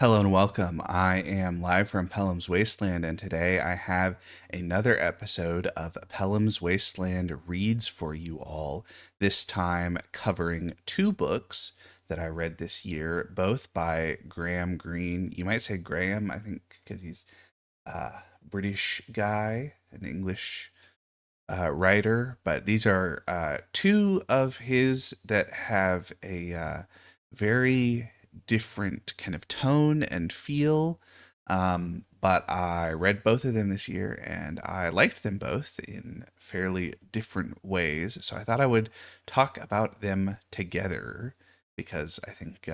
Hello and welcome. I am live from Pellam's Wasteland, and today I have another episode of Pellam's Wasteland Reads for you all. This time covering two books that I read this year, both by Graham Greene. You might say Graham, I think, because he's a British guy, an English writer, but these are two of his that have a very different kind of tone and feel. But I read both of them this year and I liked them both in fairly different ways. So I thought I would talk about them together because I think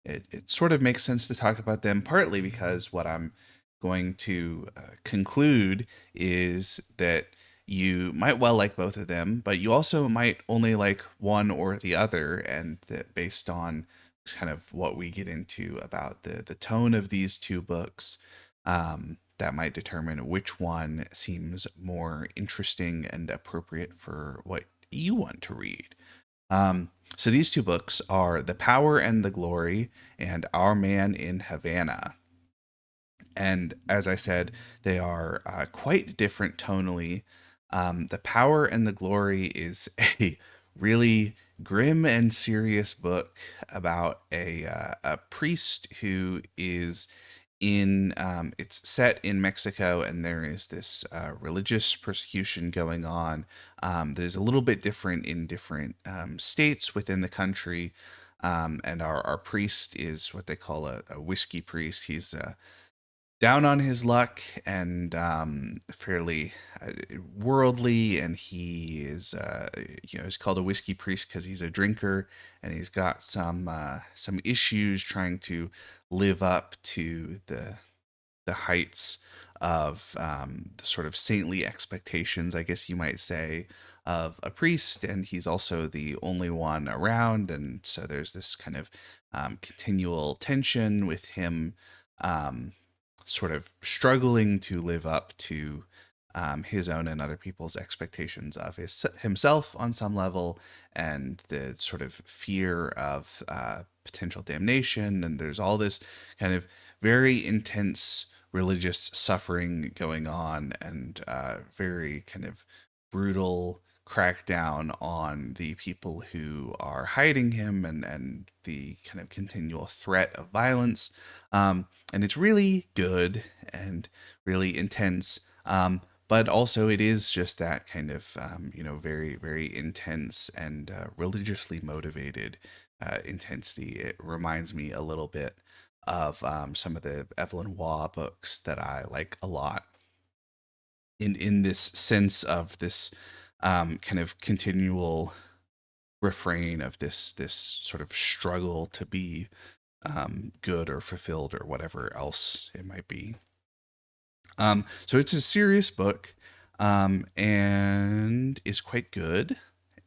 it sort of makes sense to talk about them, partly because what I'm going to conclude is that you might well like both of them, but you also might only like one or the other, and that based on kind of what we get into about the tone of these two books, that might determine which one seems more interesting and appropriate for what you want to read. So these two books are The Power and the Glory and Our Man in Havana. And as I said, they are quite different tonally. The Power and the Glory is a really grim and serious book about a priest who is in it's set in Mexico, and there is this religious persecution going on. There's a little bit different in different states within the country. And our priest is what they call a whiskey priest. He's down on his luck and fairly worldly, and he is he's called a whiskey priest because he's a drinker, and he's got some issues trying to live up to the heights of the sort of saintly expectations, I guess you might say, of a priest. And he's also the only one around, and so there's this kind of continual tension with him um, sort of struggling to live up to his own and other people's expectations of himself on some level, and the sort of fear of potential damnation. And there's all this kind of very intense religious suffering going on, and very kind of brutal crackdown on the people who are hiding him, and the kind of continual threat of violence. And it's really good and really intense. But also, it is just that kind of, very, very intense and religiously motivated intensity. It reminds me a little bit of some of the Evelyn Waugh books that I like a lot, in this sense of this kind of continual refrain of this sort of struggle to be good or fulfilled or whatever else it might be. So it's a serious book, and is quite good,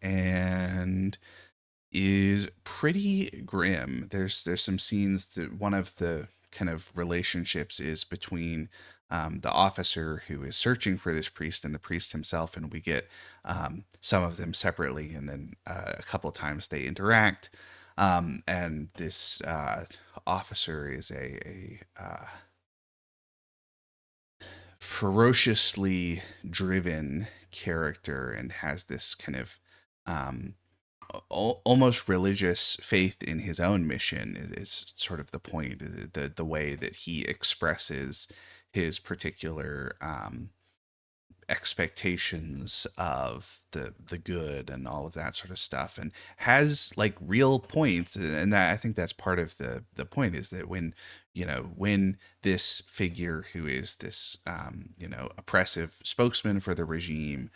and is pretty grim. There's some scenes that one of the kind of relationships is between the officer who is searching for this priest and the priest himself, and we get some of them separately, and then a couple of times they interact. And this officer is a ferociously driven character and has this kind of um, almost religious faith in his own mission is sort of the point. The way that he expresses his particular expectations of the good and all of that sort of stuff, and has like real points. And that, I think that's part of the point, is that when this figure who is this oppressive spokesman for the regime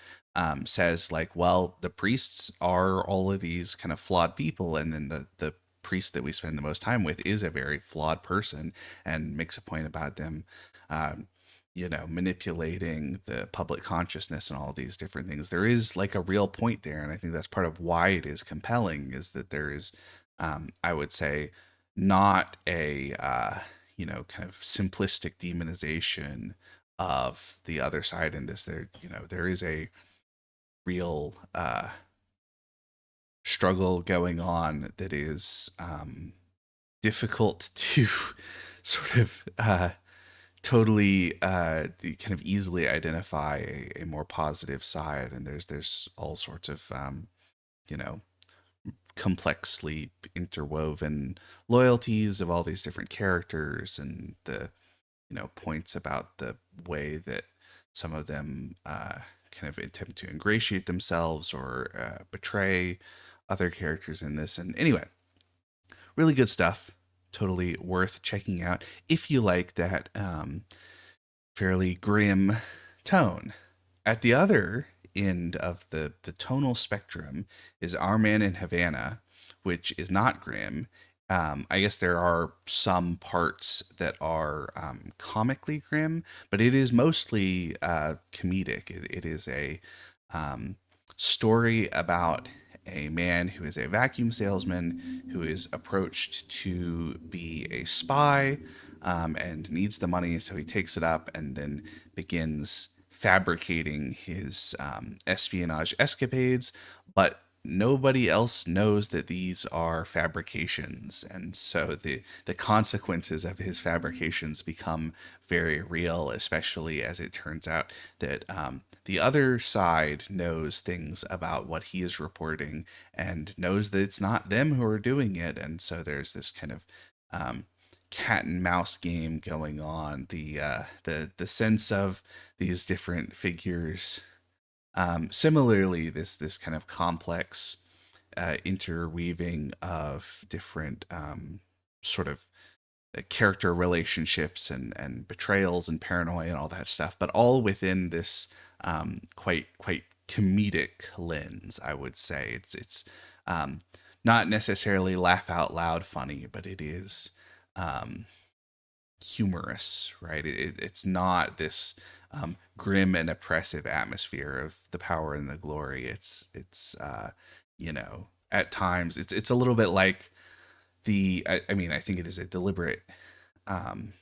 says, like, well, the priests are all of these kind of flawed people, and then the priest that we spend the most time with is a very flawed person, and makes a point about them um, manipulating the public consciousness and all these different things. There is like a real point there. And I think that's part of why it is compelling, is that there is, I would say, not a, kind of simplistic demonization of the other side in this. There is a real struggle going on that is difficult to sort of totally kind of easily identify a more positive side, and there's all sorts of you know complexly interwoven loyalties of all these different characters, and the points about the way that some of them kind of attempt to ingratiate themselves or betray other characters in this. And anyway, really good stuff. Totally worth checking out if you like that fairly grim tone. At the other end of the tonal spectrum is Our Man in Havana, which is not grim. I guess there are some parts that are comically grim, but it is mostly comedic. It is a um, story about a man who is a vacuum salesman who is approached to be a spy and needs the money, so he takes it up and then begins fabricating his espionage escapades, but nobody else knows that these are fabrications, and so the consequences of his fabrications become very real, especially as it turns out that the other side knows things about what he is reporting and knows that it's not them who are doing it, and so there's this kind of um, cat and mouse game going on. The sense of these different figures. Similarly, this kind of complex interweaving of different sort of character relationships and betrayals and paranoia and all that stuff, but all within this quite comedic lens. I would say it's um, not necessarily laugh out loud funny, but it is um, humorous, right? It's not this grim and oppressive atmosphere of the power and the glory. At times it's a little bit like I mean, I think it is a deliberate um,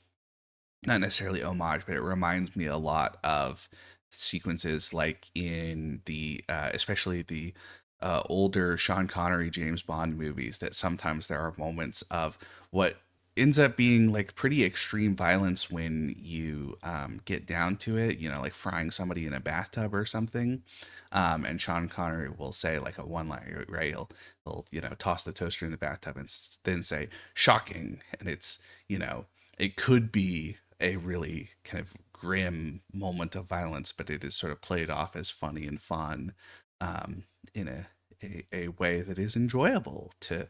not necessarily homage, but it reminds me a lot of sequences like in the especially the older Sean Connery James Bond movies, that sometimes there are moments of what ends up being like pretty extreme violence when you get down to it, like frying somebody in a bathtub or something. And Sean Connery will say like a one line, right? He'll toss the toaster in the bathtub and then say shocking, and it could be a really kind of grim moment of violence, but it is sort of played off as funny and fun in a way that is enjoyable to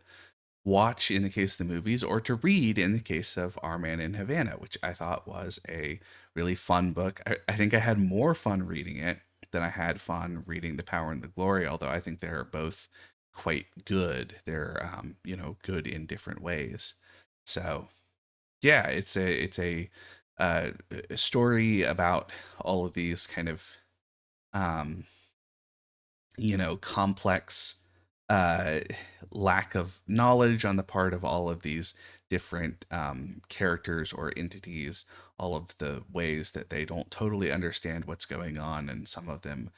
watch in the case of the movies, or to read in the case of Our Man in Havana, which I thought was a really fun book. I think I had more fun reading it than I had fun reading The Power and the Glory, although I think they're both quite good. They're good in different ways. So yeah, a story about all of these kind of um, complex uh, lack of knowledge on the part of all of these different characters or entities, all of the ways that they don't totally understand what's going on, and some of them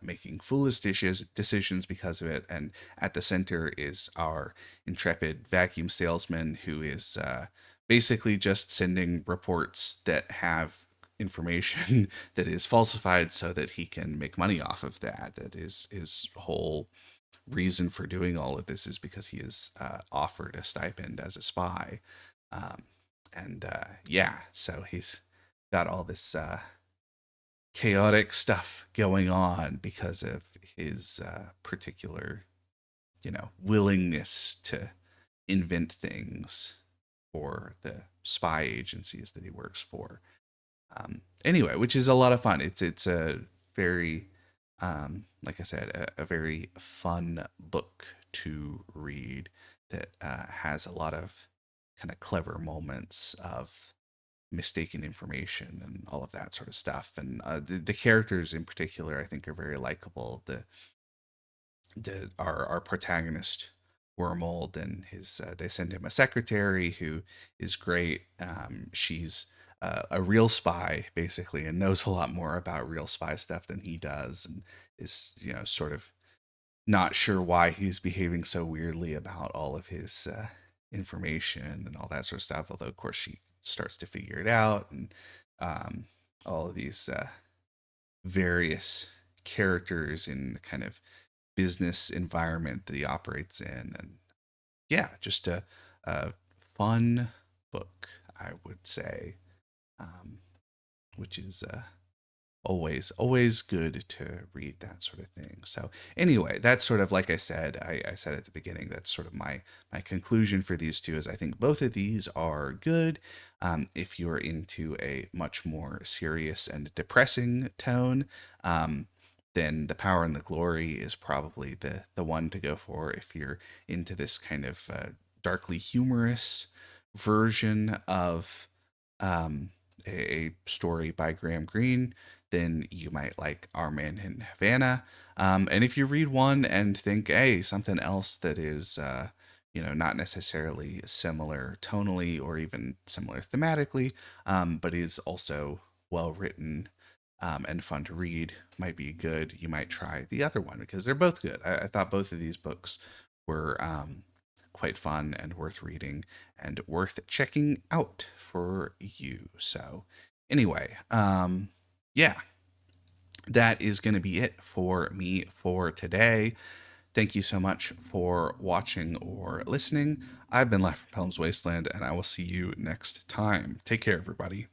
making foolish decisions because of it. And at the center is our intrepid vacuum salesman who is basically just sending reports that have information that is falsified so that he can make money off of that. That is his whole reason for doing all of this, is because he is offered a stipend as a spy. Um, and yeah, so he's got all this chaotic stuff going on because of his particular, willingness to invent things for the spy agencies that he works for. Anyway, which is a lot of fun. It's a very, like I said, a very fun book to read that has a lot of kind of clever moments of mistaken information and all of that sort of stuff. And the characters in particular, I think, are very likable. Our protagonist Wormold and his they send him a secretary who is great. She's a real spy basically, and knows a lot more about real spy stuff than he does, and is sort of not sure why he's behaving so weirdly about all of his information and all that sort of stuff. Although of course she starts to figure it out, and um, all of these various characters in the kind of business environment that he operates in. And yeah, just a fun book, I would say, um, which is always good to read that sort of thing. So anyway, that's sort of, like I said, I said at the beginning, that's sort of my conclusion for these two, is I think both of these are good. If you're into a much more serious and depressing tone, um, then The Power and the Glory is probably the one to go for. If you're into this kind of darkly humorous version of um, a story by Graham Greene, then you might like Our Man in Havana. And if you read one and think, hey, something else that is, not necessarily similar tonally or even similar thematically, but is also well written and fun to read, might be good. You might try the other one, because they're both good. I thought both of these books were quite fun and worth reading and worth checking out for you. So, anyway, yeah, that is going to be it for me for today. Thank you so much for watching or listening. I've been live from Pelham's Wasteland, and I will see you next time. Take care, everybody.